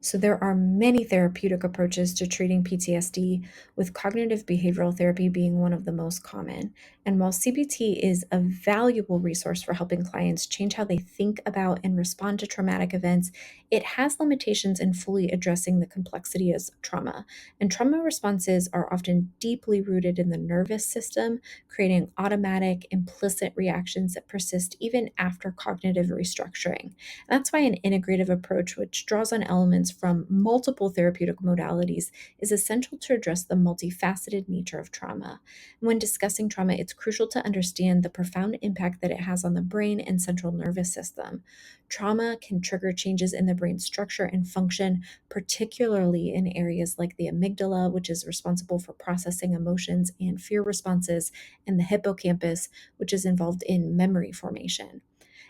So, there are many therapeutic approaches to treating PTSD, with cognitive behavioral therapy being one of the most common. And while CBT is a valuable resource for helping clients change how they think about and respond to traumatic events, it has limitations in fully addressing the complexity of trauma. And trauma responses are often deeply rooted in the nervous system, creating automatic, implicit reactions that persist even after cognitive restructuring. That's why an integrative approach, which draws on elements from multiple therapeutic modalities, is essential to address the multifaceted nature of trauma. When discussing trauma, it's crucial to understand the profound impact that it has on the brain and central nervous system. Trauma can trigger changes in the brain structure and function, particularly in areas like the amygdala, which is responsible for processing emotions and fear responses, and the hippocampus, which is involved in memory formation.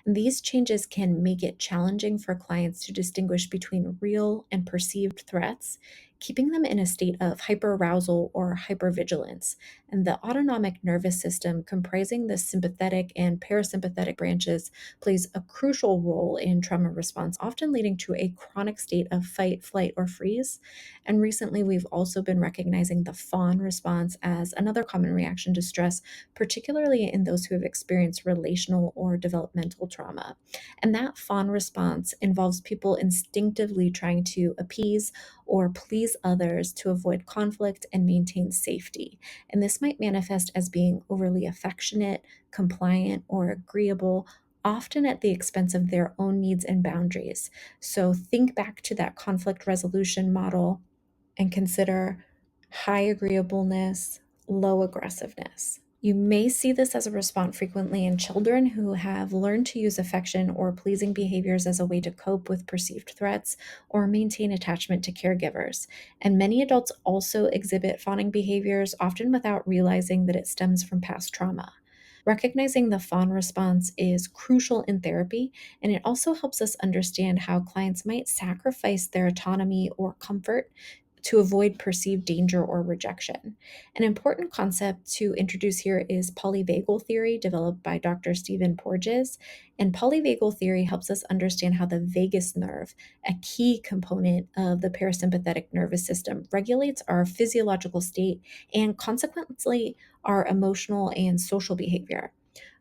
These changes can make it challenging for clients to distinguish between real and perceived threats, keeping them in a state of hyperarousal or hypervigilance. And the autonomic nervous system, comprising the sympathetic and parasympathetic branches, plays a crucial role in trauma response, often leading to a chronic state of fight, flight, or freeze. And recently, we've also been recognizing the fawn response as another common reaction to stress, particularly in those who have experienced relational or developmental trauma. And that fawn response involves people instinctively trying to appease or please others to avoid conflict and maintain safety. And this might manifest as being overly affectionate, compliant, or agreeable, often at the expense of their own needs and boundaries. So think back to that conflict resolution model and consider high agreeableness, low aggressiveness. You may see this as a response frequently in children who have learned to use affection or pleasing behaviors as a way to cope with perceived threats or maintain attachment to caregivers. And many adults also exhibit fawning behaviors, often without realizing that it stems from past trauma. Recognizing the fawn response is crucial in therapy, and it also helps us understand how clients might sacrifice their autonomy or comfort to avoid perceived danger or rejection. An important concept to introduce here is polyvagal theory, developed by Dr. Stephen Porges. And polyvagal theory helps us understand how the vagus nerve, a key component of the parasympathetic nervous system, regulates our physiological state and consequently our emotional and social behavior.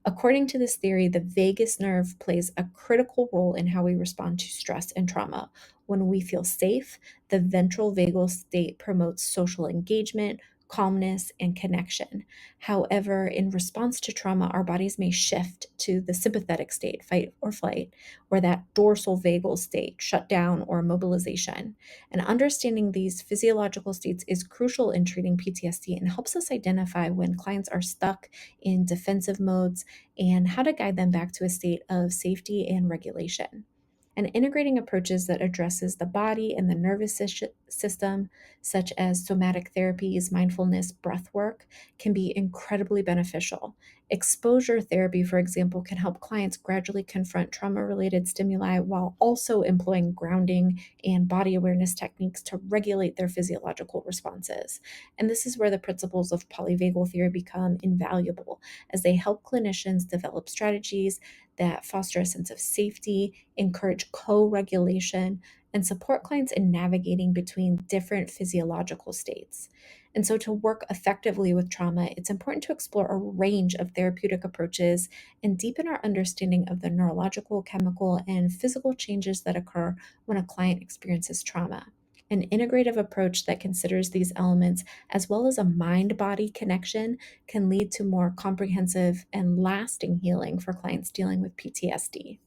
According to this theory, the vagus nerve plays a critical role in how we respond to stress and trauma. When we feel safe, the ventral vagal state promotes social engagement, calmness, and connection. However, in response to trauma, our bodies may shift to the sympathetic state, fight or flight, or that dorsal vagal state, shut down or mobilization. And understanding these physiological states is crucial in treating PTSD and helps us identify when clients are stuck in defensive modes and how to guide them back to a state of safety and regulation. And integrating approaches that addresses the body and the nervous system, such as somatic therapies, mindfulness, breath work, can be incredibly beneficial. Exposure therapy, for example, can help clients gradually confront trauma-related stimuli while also employing grounding and body awareness techniques to regulate their physiological responses. And this is where the principles of polyvagal theory become invaluable, as they help clinicians develop strategies that foster a sense of safety, encourage co regulation, and support clients in navigating between different physiological states. And so, to work effectively with trauma, it's important to explore a range of therapeutic approaches and deepen our understanding of the neurological, chemical, and physical changes that occur when a client experiences trauma. An integrative approach that considers these elements, as well as a mind body connection, can lead to more comprehensive and lasting healing for clients dealing with PTSD.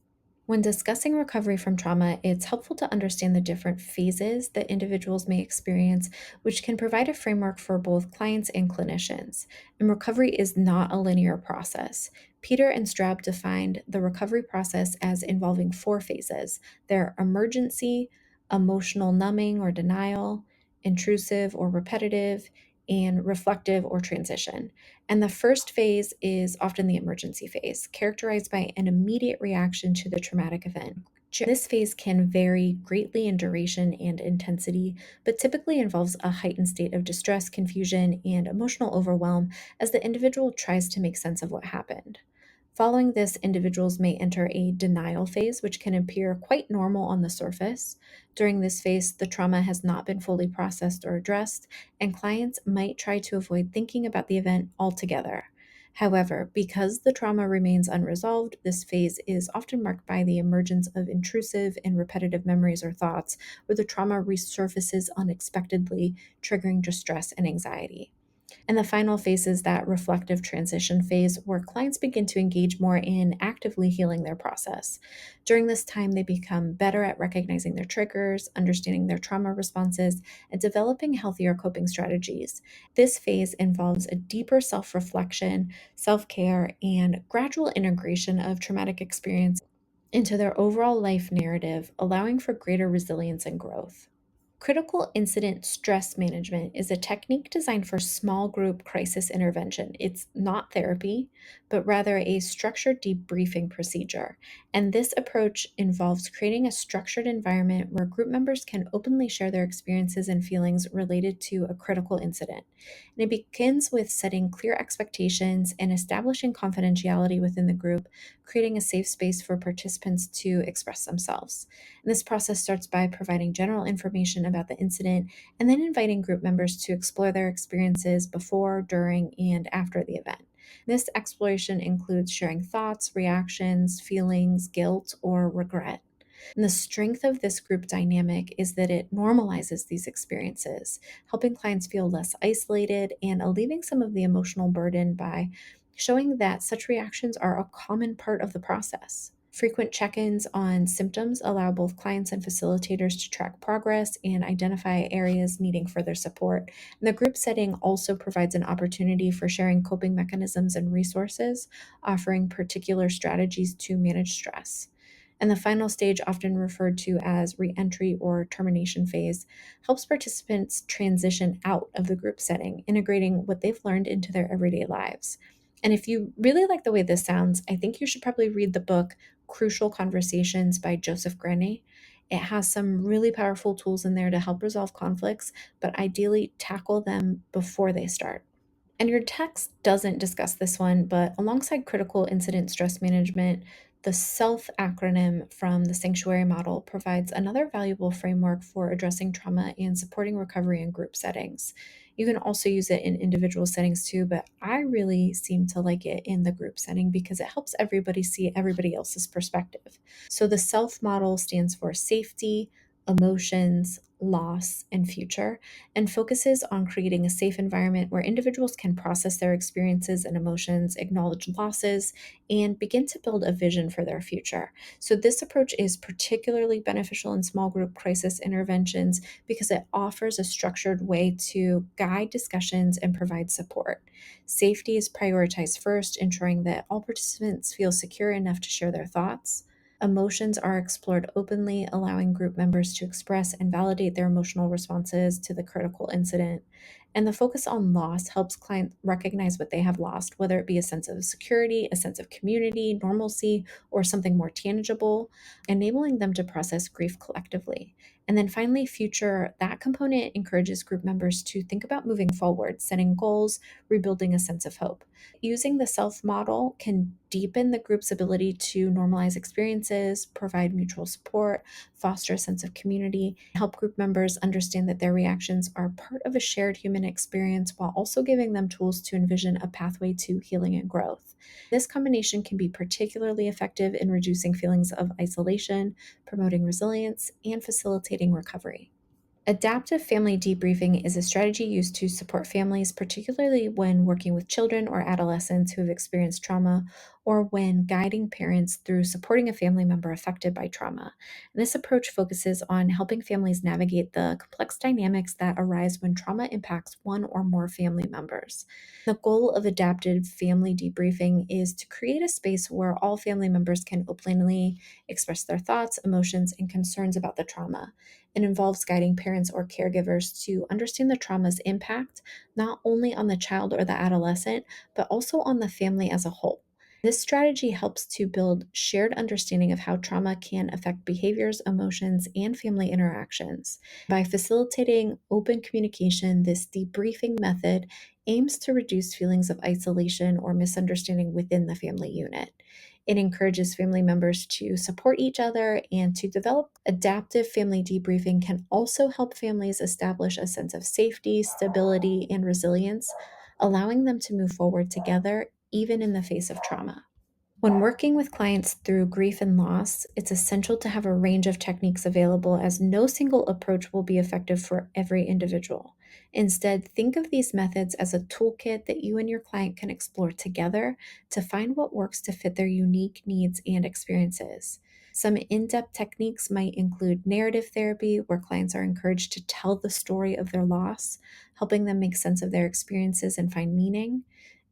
When discussing recovery from trauma, it's helpful to understand the different phases that individuals may experience, which can provide a framework for both clients and clinicians. And recovery is not a linear process. Peter and Straub defined the recovery process as involving four phases: their emergency, emotional numbing or denial, intrusive or repetitive, and reflective or transition. And the first phase is often the emergency phase, characterized by an immediate reaction to the traumatic event. This phase can vary greatly in duration and intensity, but typically involves a heightened state of distress, confusion, and emotional overwhelm as the individual tries to make sense of what happened. Following this, individuals may enter a denial phase, which can appear quite normal on the surface. During this phase, the trauma has not been fully processed or addressed, and clients might try to avoid thinking about the event altogether. However, because the trauma remains unresolved, this phase is often marked by the emergence of intrusive and repetitive memories or thoughts, where the trauma resurfaces unexpectedly, triggering distress and anxiety. And the final phase is that reflective transition phase where clients begin to engage more in actively healing their process. During this time, they become better at recognizing their triggers, understanding their trauma responses, and developing healthier coping strategies. This phase involves a deeper self reflection, self care, and gradual integration of traumatic experience into their overall life narrative, allowing for greater resilience and growth. Critical incident stress management is a technique designed for small group crisis intervention. It's not therapy, but rather a structured debriefing procedure. And this approach involves creating a structured environment where group members can openly share their experiences and feelings related to a critical incident. And it begins with setting clear expectations and establishing confidentiality within the group, creating a safe space for participants to express themselves. And this process starts by providing general information about the incident and then inviting group members to explore their experiences before, during, and after the event. This exploration includes sharing thoughts, reactions, feelings, guilt, or regret. And the strength of this group dynamic is that it normalizes these experiences, helping clients feel less isolated and alleviating some of the emotional burden by showing that such reactions are a common part of the process. Frequent check ins on symptoms allow both clients and facilitators to track progress and identify areas needing further support. And the group setting also provides an opportunity for sharing coping mechanisms and resources, offering particular strategies to manage stress. And the final stage, often referred to as reentry or termination phase, helps participants transition out of the group setting, integrating what they've learned into their everyday lives. And if you really like the way this sounds, I think you should probably read the book Crucial Conversations by Joseph Grenny. It has some really powerful tools in there to help resolve conflicts, but ideally tackle them before they start. And your text doesn't discuss this one, but alongside critical incident stress management, the SELF acronym from the Sanctuary model provides another valuable framework for addressing trauma and supporting recovery in group settings. You can also use it in individual settings too, but I really seem to like it in the group setting because it helps everybody see everybody else's perspective. So the SELF model stands for safety, emotions, loss, and future, and focuses on creating a safe environment where individuals can process their experiences and emotions, acknowledge losses, and begin to build a vision for their future. So, this approach is particularly beneficial in small group crisis interventions because it offers a structured way to guide discussions and provide support. Safety is prioritized first, ensuring that all participants feel secure enough to share their thoughts. Emotions are explored openly, allowing group members to express and validate their emotional responses to the critical incident. And the focus on loss helps clients recognize what they have lost, whether it be a sense of security, a sense of community, normalcy, or something more tangible, enabling them to process grief collectively. And then finally, future, that component encourages group members to think about moving forward, setting goals, rebuilding a sense of hope. Using the self model can deepen the group's ability to normalize experiences, provide mutual support, foster a sense of community, help group members understand that their reactions are part of a shared human experience while also giving them tools to envision a pathway to healing and growth. This combination can be particularly effective in reducing feelings of isolation, promoting resilience, and facilitating recovery. Adaptive family debriefing is a strategy used to support families, particularly when working with children or adolescents who have experienced trauma, or when guiding parents through supporting a family member affected by trauma. And this approach focuses on helping families navigate the complex dynamics that arise when trauma impacts one or more family members. The goal of adaptive family debriefing is to create a space where all family members can openly express their thoughts, emotions, and concerns about the trauma. It involves guiding parents or caregivers to understand the trauma's impact, not only on the child or the adolescent, but also on the family as a whole. This strategy helps to build shared understanding of how trauma can affect behaviors, emotions, and family interactions. By facilitating open communication, this debriefing method aims to reduce feelings of isolation or misunderstanding within the family unit. It encourages family members to support each other and to develop adaptive family debriefing can also help families establish a sense of safety, stability, and resilience, allowing them to move forward together even in the face of trauma. When working with clients through grief and loss, it's essential to have a range of techniques available as no single approach will be effective for every individual. Instead, think of these methods as a toolkit that you and your client can explore together to find what works to fit their unique needs and experiences. Some in depth techniques might include narrative therapy, where clients are encouraged to tell the story of their loss, helping them make sense of their experiences and find meaning.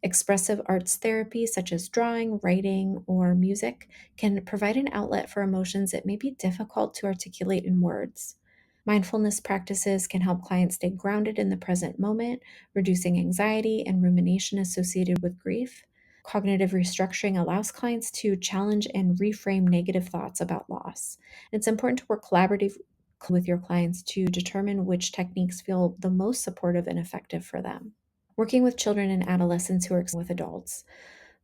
Expressive arts therapy, such as drawing, writing, or music, can provide an outlet for emotions that may be difficult to articulate in words. Mindfulness practices can help clients stay grounded in the present moment, reducing anxiety and rumination associated with grief. Cognitive restructuring allows clients to challenge and reframe negative thoughts about loss. It's important to work collaboratively with your clients to determine which techniques feel the most supportive and effective for them. Working with children and adolescents who are with adults.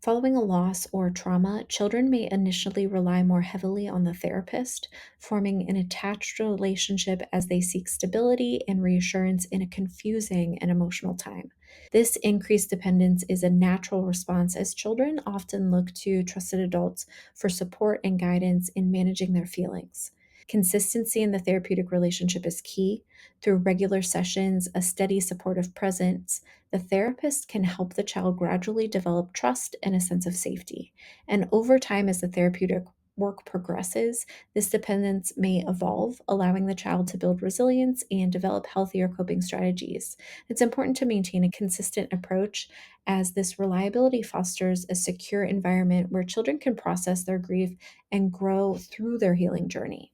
Following a loss or trauma, children may initially rely more heavily on the therapist, forming an attached relationship as they seek stability and reassurance in a confusing and emotional time. This increased dependence is a natural response as children often look to trusted adults for support and guidance in managing their feelings. Consistency in the therapeutic relationship is key. Through regular sessions, a steady supportive presence, the therapist can help the child gradually develop trust and a sense of safety. And over time, as the therapeutic work progresses, this dependence may evolve, allowing the child to build resilience and develop healthier coping strategies. It's important to maintain a consistent approach as this reliability fosters a secure environment where children can process their grief and grow through their healing journey.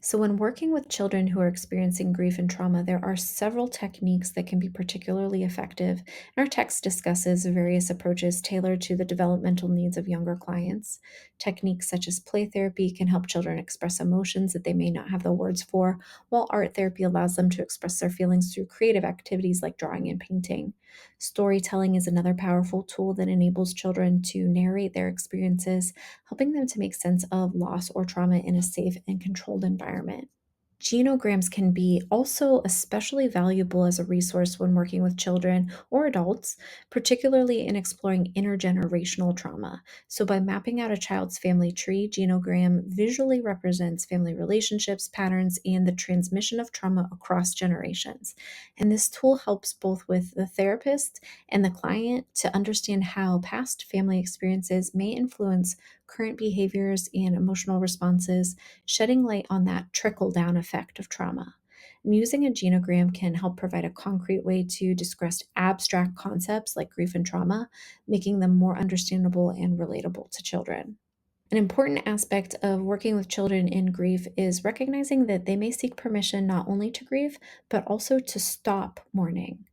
So, when working with children who are experiencing grief and trauma, there are several techniques that can be particularly effective. And our text discusses various approaches tailored to the developmental needs of younger clients. Techniques such as play therapy can help children express emotions that they may not have the words for, while art therapy allows them to express their feelings through creative activities like drawing and painting. Storytelling is another powerful tool that enables children to narrate their experiences, helping them to make sense of loss or trauma in a safe and controlled environment. Genograms can be also especially valuable as a resource when working with children or adults, particularly in exploring intergenerational trauma. So, by mapping out a child's family tree, genogram visually represents family relationships, patterns, and the transmission of trauma across generations. And this tool helps both with the therapist and the client to understand how past family experiences may influence current behaviors and emotional responses, shedding light on that trickle down effect of trauma. And using a genogram can help provide a concrete way to discuss abstract concepts like grief and trauma, making them more understandable and relatable to children. An important aspect of working with children in grief is recognizing that they may seek permission not only to grieve, but also to stop mourning.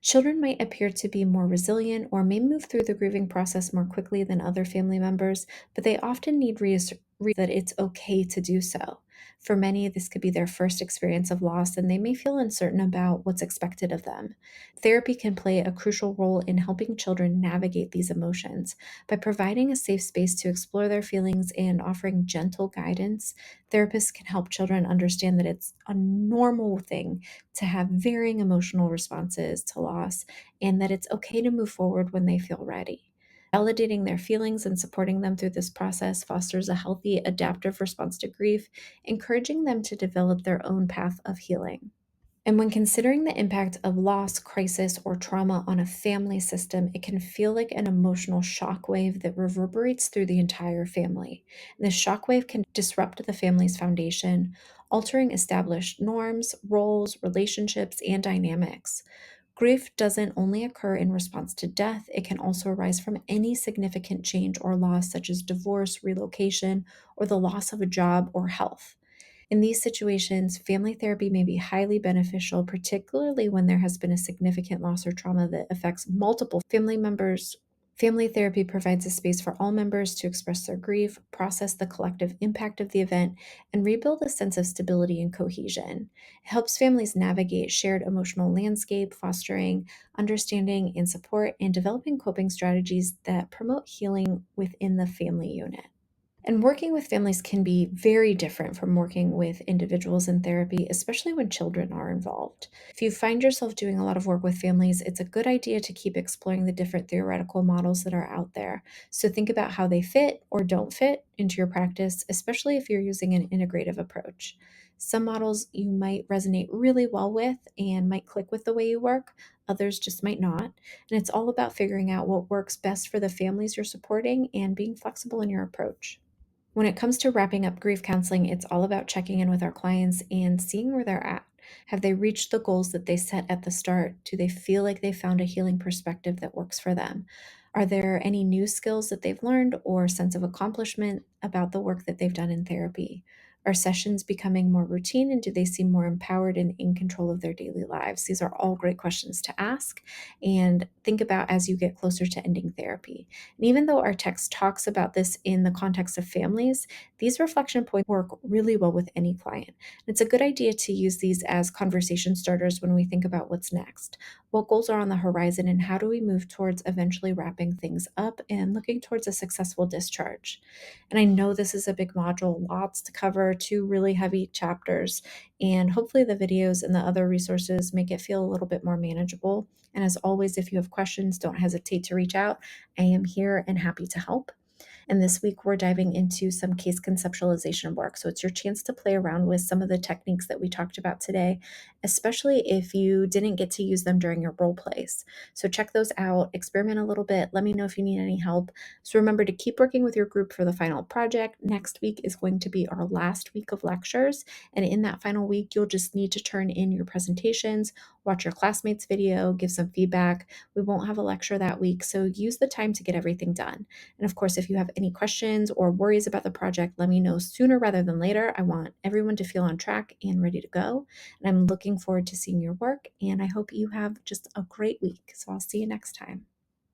Children might appear to be more resilient or may move through the grieving process more quickly than other family members, but they often need reassurance that it's okay to do so. For many, this could be their first experience of loss, and they may feel uncertain about what's expected of them. Therapy can play a crucial role in helping children navigate these emotions. By providing a safe space to explore their feelings and offering gentle guidance, therapists can help children understand that it's a normal thing to have varying emotional responses to loss and that it's okay to move forward when they feel ready. Validating their feelings and supporting them through this process fosters a healthy, adaptive response to grief, encouraging them to develop their own path of healing. And when considering the impact of loss, crisis, or trauma on a family system, it can feel like an emotional shockwave that reverberates through the entire family. And this shockwave can disrupt the family's foundation, altering established norms, roles, relationships, and dynamics. Grief doesn't only occur in response to death, it can also arise from any significant change or loss, such as divorce, relocation, or the loss of a job or health. In these situations, family therapy may be highly beneficial, particularly when there has been a significant loss or trauma that affects multiple family members, Family therapy provides a space for all members to express their grief, process the collective impact of the event, and rebuild a sense of stability and cohesion. It helps families navigate shared emotional landscape, fostering understanding and support, and developing coping strategies that promote healing within the family unit. And working with families can be very different from working with individuals in therapy, especially when children are involved. If you find yourself doing a lot of work with families, it's a good idea to keep exploring the different theoretical models that are out there. So think about how they fit or don't fit into your practice, especially if you're using an integrative approach. Some models you might resonate really well with and might click with the way you work, others just might not. And it's all about figuring out what works best for the families you're supporting and being flexible in your approach. When it comes to wrapping up grief counseling, it's all about checking in with our clients and seeing where they're at. Have they reached the goals that they set at the start? Do they feel like they found a healing perspective that works for them? Are there any new skills that they've learned or sense of accomplishment about the work that they've done in therapy? Are sessions becoming more routine and do they seem more empowered and in control of their daily lives? These are all great questions to ask and think about as you get closer to ending therapy. And even though our text talks about this in the context of families, these reflection points work really well with any client. It's a good idea to use these as conversation starters when we think about what's next. What goals are on the horizon, and how do we move towards eventually wrapping things up and looking towards a successful discharge? And I know this is a big module, lots to cover, two really heavy chapters, and hopefully the videos and the other resources make it feel a little bit more manageable. And as always, if you have questions, don't hesitate to reach out. I am here and happy to help. And this week, we're diving into some case conceptualization work. So it's your chance to play around with some of the techniques that we talked about today, especially if you didn't get to use them during your role plays. So check those out, experiment a little bit. Let me know if you need any help. So remember to keep working with your group for the final project. Next week is going to be our last week of lectures. And in that final week, you'll just need to turn in your presentations, watch your classmates' video, give some feedback. We won't have a lecture that week, so use the time to get everything done. And of course, if you have any questions or worries about the project, let me know sooner rather than later. I want everyone to feel on track and ready to go. And I'm looking forward to seeing your work. And I hope you have just a great week. So I'll see you next time.